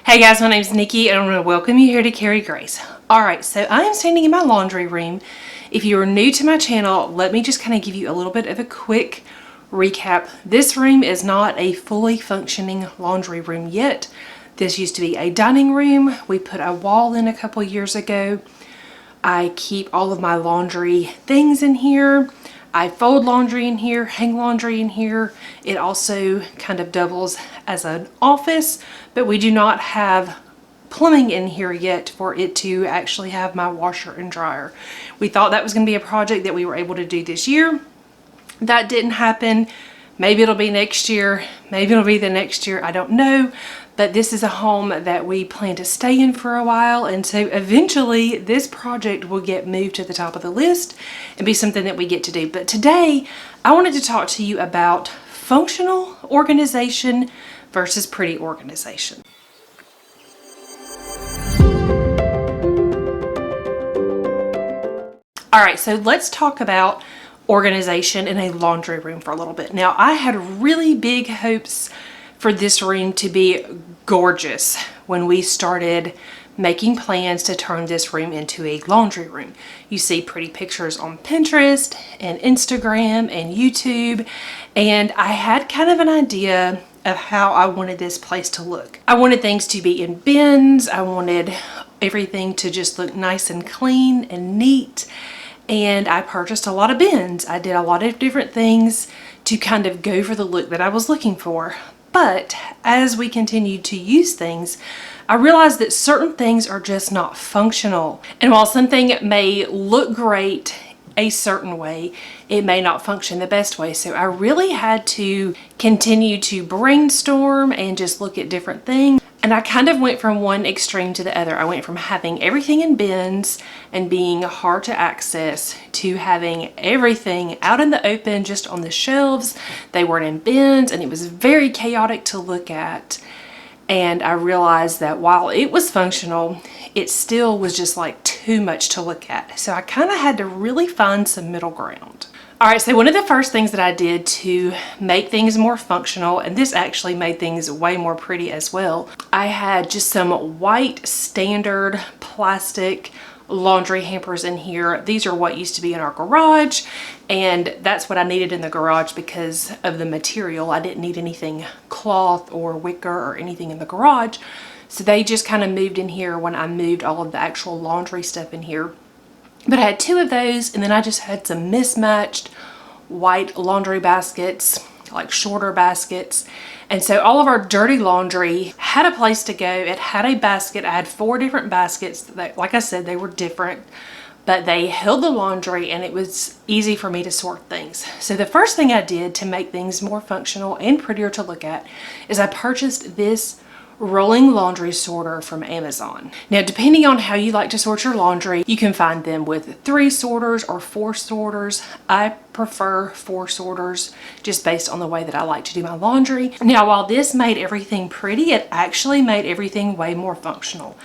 Hey guys, my name is Nikki and I'm going to welcome you here to Carry Grace. Alright, so I am standing in my laundry room. If you are new to my channel, let me just kind of give you a little bit of a quick recap. This room is not a fully functioning laundry room yet. This used to be a dining room. We put a wall in a couple years ago. I keep all of my laundry things in here. I fold laundry in here, hang laundry in here. It also kind of doubles as an office, but we do not have plumbing in here yet for it to actually have my washer and dryer. We thought that was going to be a project that we were able to do this year. That didn't happen. Maybe it'll be next year. Maybe it'll be the next year. I don't know. But this is a home that we plan to stay in for a while. And so eventually this project will get moved to the top of the list and be something that we get to do. But today I wanted to talk to you about functional organization versus pretty organization. All right, so let's talk about organization in a laundry room for a little bit. Now, I had really big hopes for this room to be gorgeous when we started making plans to turn this room into a laundry room. You see pretty pictures on Pinterest and Instagram and YouTube, and I had kind of an idea of how I wanted this place to look. I wanted things to be in bins. I wanted everything to just look nice and clean and neat. And I purchased a lot of bins. I did a lot of different things to kind of go for the look that I was looking for. But as we continued to use things, I realized that certain things are just not functional. And while something may look great a certain way, it may not function the best way. So I really had to continue to brainstorm and just look at different things. And I kind of went from one extreme to the other. I went from having everything in bins and being hard to access to having everything out in the open, just on the shelves. They weren't in bins and it was very chaotic to look at. And I realized that while it was functional, it still was just like too much to look at. So I kind of had to really find some middle ground. All right, so one of the first things that I did to make things more functional, and this actually made things way more pretty as well, I had just some white standard plastic laundry hampers in here. These are what used to be in our garage, and that's what I needed in the garage because of the material. I didn't need anything cloth or wicker or anything in the garage. So they just kind of moved in here when I moved all of the actual laundry stuff in here. But I had two of those, and then I just had some mismatched white laundry baskets, like shorter baskets. And so all of our dirty laundry had a place to go. It had a basket. I had 4 different baskets that, like I said, they were different, but they held the laundry and it was easy for me to sort things. So the first thing I did to make things more functional and prettier to look at is I purchased this rolling laundry sorter from Amazon. Now, depending on how you like to sort your laundry, you can find them with 3 sorters or 4 sorters. I prefer 4 sorters just based on the way that I like to do my laundry. Now, while this made everything pretty, it actually made everything way more functional.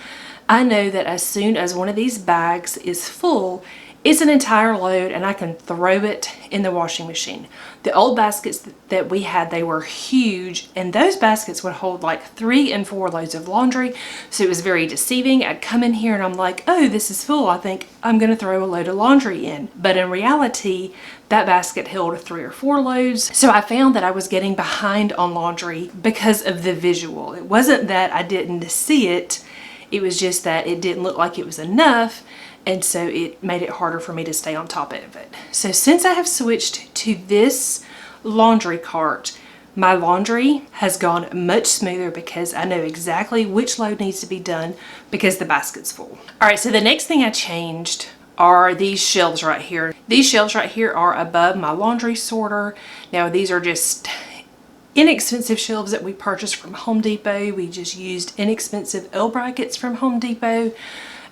I know that as soon as one of these bags is full, it's an entire load and I can throw it in the washing machine. The old baskets that we had, they were huge, and those baskets would hold like 3 and 4 loads of laundry. So it was very deceiving. I'd come in here and I'm like, oh, this is full. I think I'm gonna throw a load of laundry in. But in reality, that basket held 3 or 4 loads. So I found that I was getting behind on laundry because of the visual. It wasn't that I didn't see it. It was just that it didn't look like it was enough. And so it made it harder for me to stay on top of it. So since I have switched to this laundry cart, my laundry has gone much smoother because I know exactly which load needs to be done because the basket's full. All right, so the next thing I changed are these shelves right here. These shelves right here are above my laundry sorter. Now, these are just inexpensive shelves that we purchased from Home Depot. We just used inexpensive L brackets from Home Depot.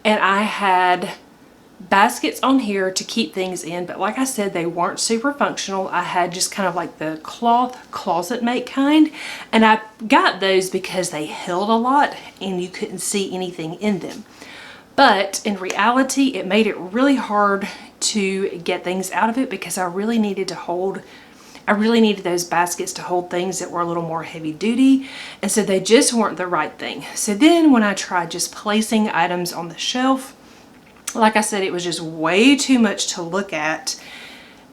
And I had baskets on here to keep things in, but like I said, they weren't super functional. I had just kind of like the cloth closet mate kind, and I got those because they held a lot and you couldn't see anything in them. But in reality, it made it really hard to get things out of it because I really needed to hold I really needed those baskets to hold things that were a little more heavy duty, and so they just weren't the right thing. So then when I tried just placing items on the shelf, like I said, it was just way too much to look at,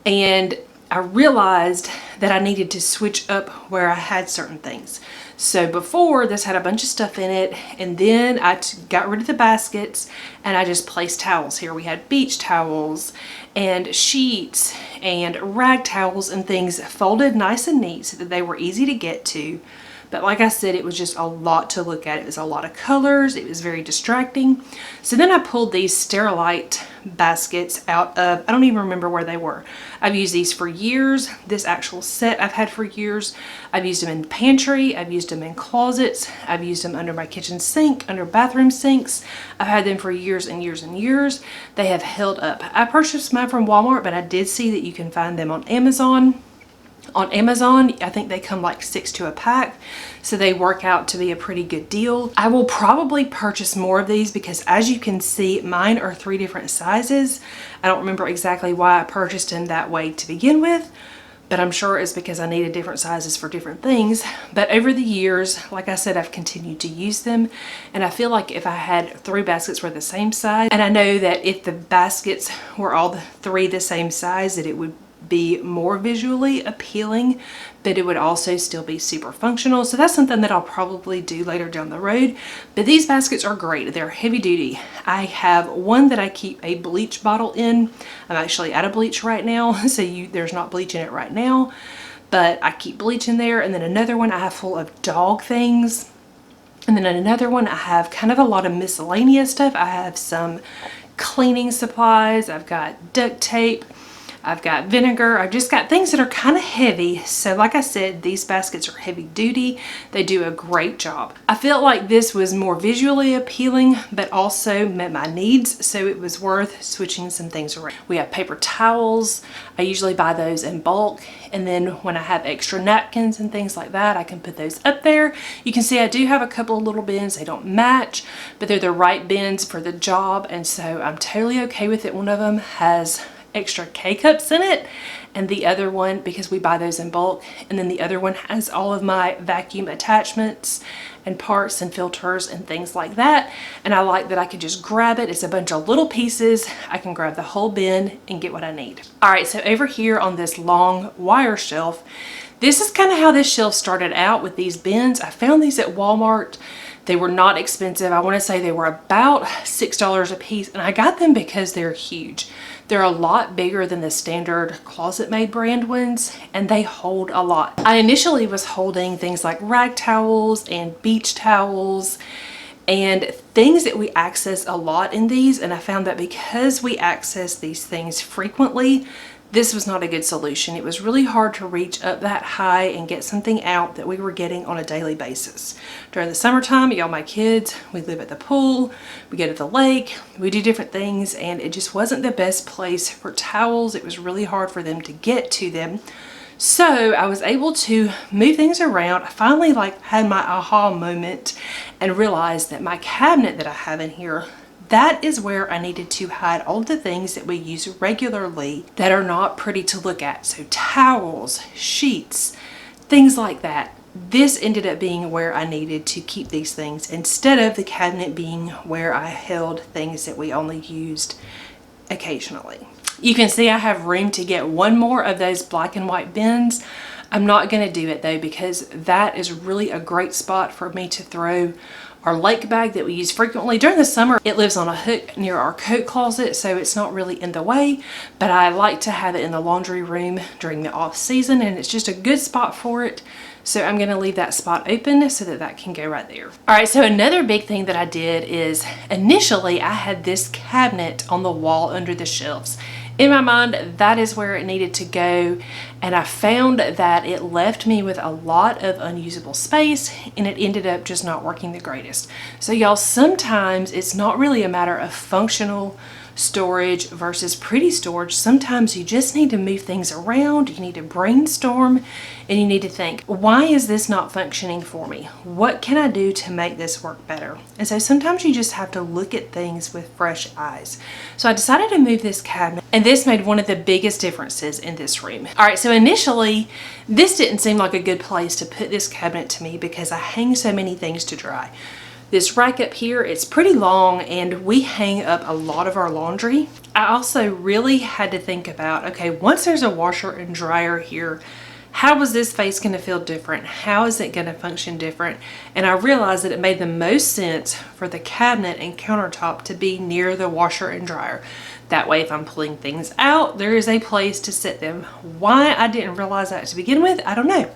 and I realized that I needed to switch up where I had certain things. So before, this had a bunch of stuff in it, and then I got rid of the baskets and I just placed towels here. We had beach towels and sheets and rag towels and things folded nice and neat so that they were easy to get to. But like I said, it was just a lot to look at. It was a lot of colors. It was very distracting. So then I pulled these Sterilite baskets out of, I don't even remember where they were. I've used these for years. This actual set I've had for years. I've used them in the pantry. I've used them in closets. I've used them under my kitchen sink, under bathroom sinks. I've had them for years and years and years. They have held up. I purchased mine from Walmart, but I did see that you can find them on Amazon. On Amazon, I think they come like 6 to a pack, so they work out to be a pretty good deal. I will probably purchase more of these because, as you can see, mine are 3 different sizes. I don't remember exactly why I purchased them that way to begin with, but I'm sure it's because I needed different sizes for different things. But over the years, like I said, I've continued to use them, and I feel like if I had 3 baskets were the same size, and I know that if the baskets were all 3 the same size, that it would be more visually appealing, but it would also still be super functional. So that's something that I'll probably do later down the road. But these baskets are great. They're heavy duty. I have one that I keep a bleach bottle in. I'm actually out of bleach right now, so there's not bleach in it right now, but I keep bleach in there. And then another one I have full of dog things. And then another one I have kind of a lot of miscellaneous stuff. I have some cleaning supplies. I've got duct tape. I've got vinegar. I've just got things that are kind of heavy. So like I said, these baskets are heavy duty. They do a great job. I felt like this was more visually appealing, but also met my needs. So it was worth switching some things around. We have paper towels. I usually buy those in bulk. And then when I have extra napkins and things like that, I can put those up there. You can see I do have a couple of little bins. They don't match, but they're the right bins for the job. And so I'm totally okay with it. One of them has extra K-cups in it, and the other one, because we buy those in bulk, and then the other one has all of my vacuum attachments and parts and filters and things like that. And I like that I could just grab it. It's a bunch of little pieces. I can grab the whole bin and get what I need. All right, so over here on this long wire shelf, this is kind of how this shelf started out with these bins. I found these at Walmart. They were not expensive. I want to say they were about $6 a piece, and I got them because they're huge. They're a lot bigger than the standard Closet Made brand ones, and they hold a lot. I initially was holding things like rag towels and beach towels and things that we access a lot in these, and I found that because we access these things frequently, this was not a good solution. It was really hard to reach up that high and get something out that we were getting on a daily basis. During the summertime, y'all, my kids, we live at the pool, we go to the lake, we do different things, and it just wasn't the best place for towels. It was really hard for them to get to them. So I was able to move things around. I finally had my aha moment and realized that my cabinet that I have in here, that is where I needed to hide all the things that we use regularly that are not pretty to look at. So towels, sheets, things like that. This ended up being where I needed to keep these things instead of the cabinet being where I held things that we only used occasionally. You can see I have room to get one more of those black and white bins. I'm not going to do it though, because that is really a great spot for me to throw our lake bag that we use frequently. During the summer, it lives on a hook near our coat closet, so it's not really in the way, but I like to have it in the laundry room during the off season, and it's just a good spot for it. So I'm going to leave that spot open so that that can go right there. All right, so another big thing that I did is initially I had this cabinet on the wall under the shelves. In my mind, that is where it needed to go, and I found that it left me with a lot of unusable space, and it ended up just not working the greatest. So y'all, sometimes it's not really a matter of functional storage versus pretty storage, sometimes you just need to move things around, you need to brainstorm, and you need to think, why is this not functioning for me? What can I do to make this work better? And so sometimes you just have to look at things with fresh eyes. So I decided to move this cabinet, and this made one of the biggest differences in this room. All right, so initially, this didn't seem like a good place to put this cabinet to me because I hang so many things to dry. This rack up here, it's pretty long and we hang up a lot of our laundry. I also really had to think about, okay, once there's a washer and dryer here, how is this space going to feel different? How is it going to function different? And I realized that it made the most sense for the cabinet and countertop to be near the washer and dryer. That way, if I'm pulling things out, there is a place to sit them. Why I didn't realize that to begin with, I don't know.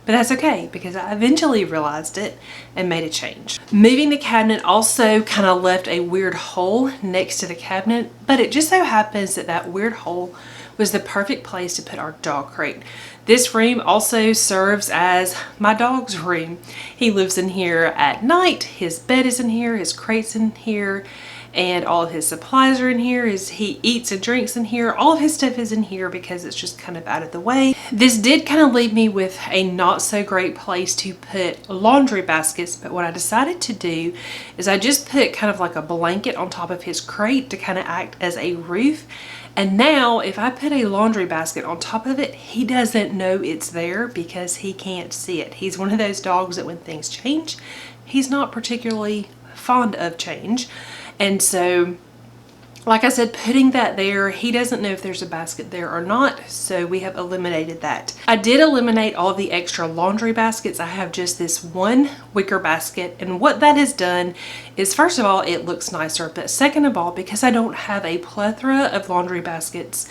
But that's okay because I eventually realized it and made a change. Moving the cabinet also kind of left a weird hole next to the cabinet, but it just so happens that that weird hole was the perfect place to put our dog crate. This room also serves as my dog's room. He lives in here at night, his bed is in here, his crate's in here, and all of his supplies are in here. He eats and drinks in here. All of his stuff is in here because it's just kind of out of the way. This did kind of leave me with a not so great place to put laundry baskets, but what I decided to do is I just put kind of like a blanket on top of his crate to kind of act as a roof. And now if I put a laundry basket on top of it, he doesn't know it's there because he can't see it. He's one of those dogs that when things change, he's not particularly fond of change. And so, like I said, putting that there, he doesn't know if there's a basket there or not, so we have eliminated that. I did eliminate all the extra laundry baskets. I have just this one wicker basket, and what that has done is, first of all, it looks nicer, but second of all, because I don't have a plethora of laundry baskets,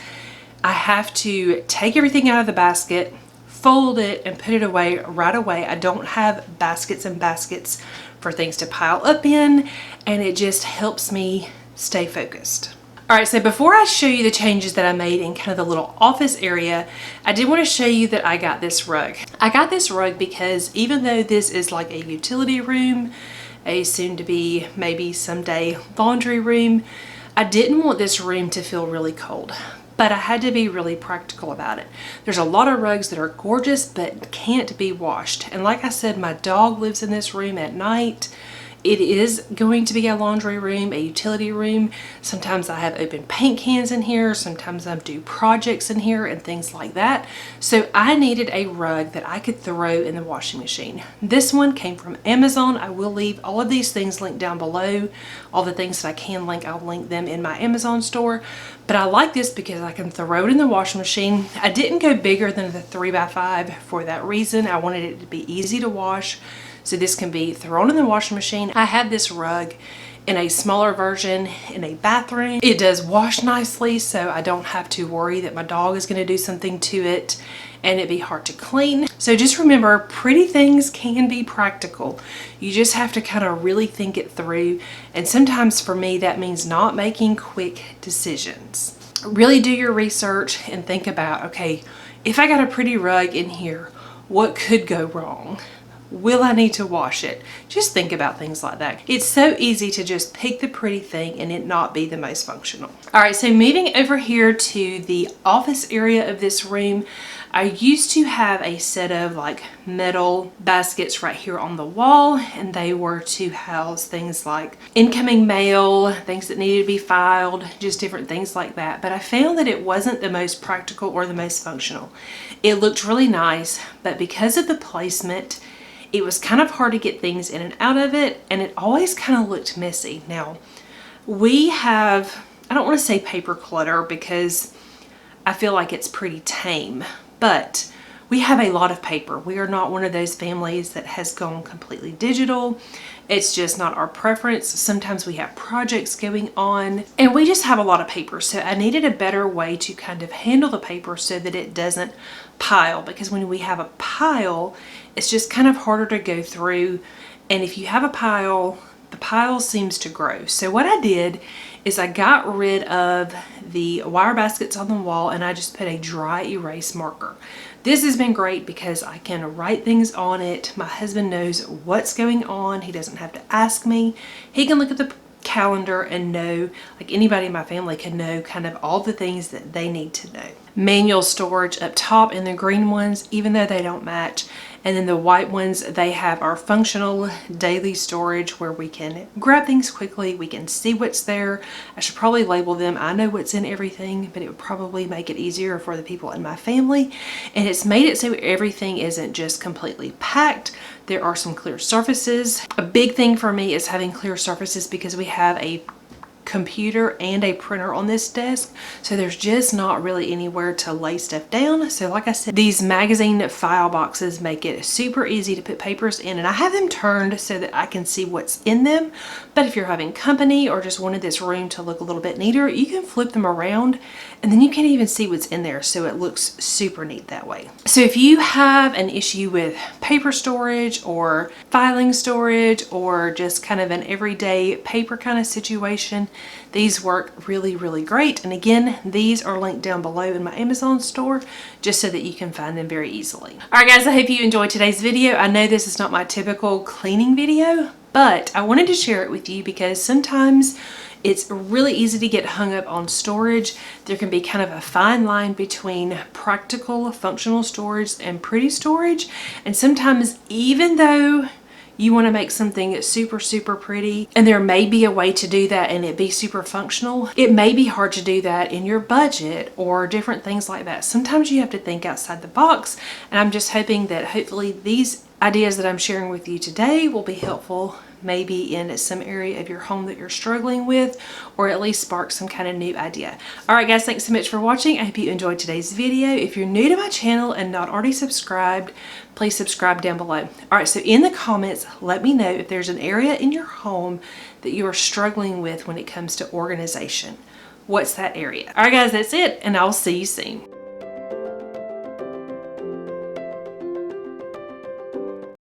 I have to take everything out of the basket, fold it, and put it away right away. I don't have baskets and baskets for things to pile up in, and it just helps me stay focused. All right, so before I show you the changes that I made in kind of the little office area, I did want to show you that I got this rug. I got this rug because even though this is like a utility room, a soon to be maybe someday laundry room, I didn't want this room to feel really cold. But I had to be really practical about it. There's a lot of rugs that are gorgeous but can't be washed. And like I said, my dog lives in this room at night. It is going to be a laundry room, a utility room. Sometimes I have open paint cans in here. Sometimes I do projects in here and things like that. So I needed a rug that I could throw in the washing machine. This one came from Amazon. I will leave all of these things linked down below. All the things that I can link, I'll link them in my Amazon store. But I like this because I can throw it in the washing machine. I didn't go bigger than the 3x5 for that reason. I wanted it to be easy to wash. So this can be thrown in the washing machine. I have this rug in a smaller version in a bathroom. It does wash nicely, so I don't have to worry that my dog is going to do something to it and it'd be hard to clean. So just remember, pretty things can be practical. You just have to kind of really think it through. And sometimes for me, that means not making quick decisions. Really do your research and think about, okay, if I got a pretty rug in here, what could go wrong? Will I need to wash it? Just think about things like that. It's so easy to just pick the pretty thing and it not be the most functional. All right, so moving over here to the office area of this room, I used to have a set of like metal baskets right here on the wall, and they were to house things like incoming mail, things that needed to be filed, just different things like that. But I found that it wasn't the most practical or the most functional. It looked really nice, but because of the placement, it was kind of hard to get things in and out of it, and it always kind of looked messy. Now, we have, I don't want to say paper clutter because I feel like it's pretty tame, but we have a lot of paper. We are not one of those families that has gone completely digital. It's just not our preference. Sometimes we have projects going on and we just have a lot of paper. So I needed a better way to kind of handle the paper so that it doesn't pile, because when we have a pile, it's just kind of harder to go through. And if you have a pile, the pile seems to grow. So what I did is I got rid of the wire baskets on the wall and I just put a dry erase marker. This has been great because I can write things on it. My husband knows what's going on. He doesn't have to ask me. He can look at the calendar and know, like anybody in my family can know kind of all the things that they need to know. Manual storage up top in the green ones, even though they don't match. And then the white ones, they have our functional daily storage where we can grab things quickly. We can see what's there. I should probably label them. I know what's in everything, but it would probably make it easier for the people in my family. And it's made it so everything isn't just completely packed. There are some clear surfaces. A big thing for me is having clear surfaces because we have a computer and a printer on this desk, so there's just not really anywhere to lay stuff down. So like I said, these magazine file boxes make it super easy to put papers in, and I have them turned so that I can see what's in them. But if you're having company or just wanted this room to look a little bit neater, you can flip them around and then you can't even see what's in there, so it looks super neat that way. So if you have an issue with paper storage or filing storage or just kind of an everyday paper kind of situation, these work really, really great. And again, these are linked down below in my Amazon store just so that you can find them very easily. All right, guys, I hope you enjoyed today's video. I know this is not my typical cleaning video, but I wanted to share it with you because sometimes it's really easy to get hung up on storage. There can be kind of a fine line between practical, functional storage and pretty storage. And sometimes, even though you want to make something super, super pretty, and there may be a way to do that and it be super functional, it may be hard to do that in your budget or different things like that. Sometimes you have to think outside the box, and I'm just hoping that hopefully these ideas that I'm sharing with you today will be helpful maybe in some area of your home that you're struggling with, or at least spark some kind of new idea. All right, guys, thanks so much for watching. I hope you enjoyed today's video. If you're new to my channel and not already subscribed, please subscribe down below. All right, so in the comments, let me know if there's an area in your home that you are struggling with when it comes to organization. What's that area? All right, guys, that's it, and I'll see you soon.